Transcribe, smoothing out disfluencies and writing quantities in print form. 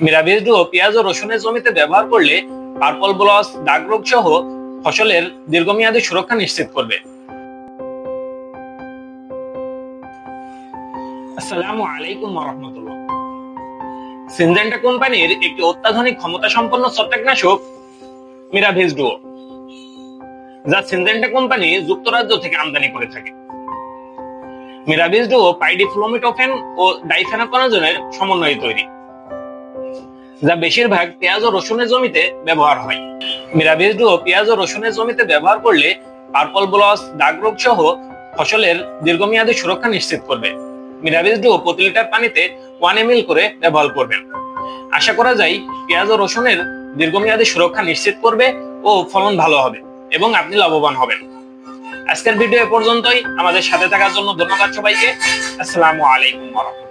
মিরাবিজ duo পেঁয়াজ ও রসুনের জমিতে ব্যবহার করলে পার্পল ব্লস, দাগ রোগ সহ ফসলের দীর্ঘমেয়াদী সুরক্ষা নিশ্চিত করবে। আসসালামু আলাইকুম ওয়া রাহমাতুল্লাহ। সিনজেন্টা কোম্পানির একটি অত্যাধুনিক ক্ষমতা সম্পন্ন ছত্রাকনাশক মিরাভিজ ডুও, যা সিনজেন্টা কোম্পানি যুক্তরাজ্য থেকে আমদানি করে থাকে। মিরাভিজ ডুও পাইডিফ্লোমিটোফেন ও ডাইফেনাকোনাজোনের সমন্বয়ে তৈরি, যা বেশিরভাগ পেঁয়াজ ও রসুনের জমিতে ব্যবহার হয়। মিরাভিজ ডুও পেঁয়াজ ও রসুনের জমিতে ব্যবহার করলে পার্পল ব্লস, দাগ রোগ সহ ফসলের দীর্ঘমেয়াদী সুরক্ষা নিশ্চিত করবে। মিরাভিজ ডুও প্রতি লিটার পানিতে 1 ml করে ব্যবহার করবেন। আশা করা যায় পেঁয়াজ ও রসুনের দীর্ঘমেয়াদী সুরক্ষা নিশ্চিত করবে ও ফলন ভালো হবে এবং আপনি লাভবান হবেন। আজকের ভিডিও এ পর্যন্তই। আমাদের সাথে থাকার জন্য ধন্যবাদ সবাইকে। আসসালামু আলাইকুম ওয়া রাহমাতুল্লাহ।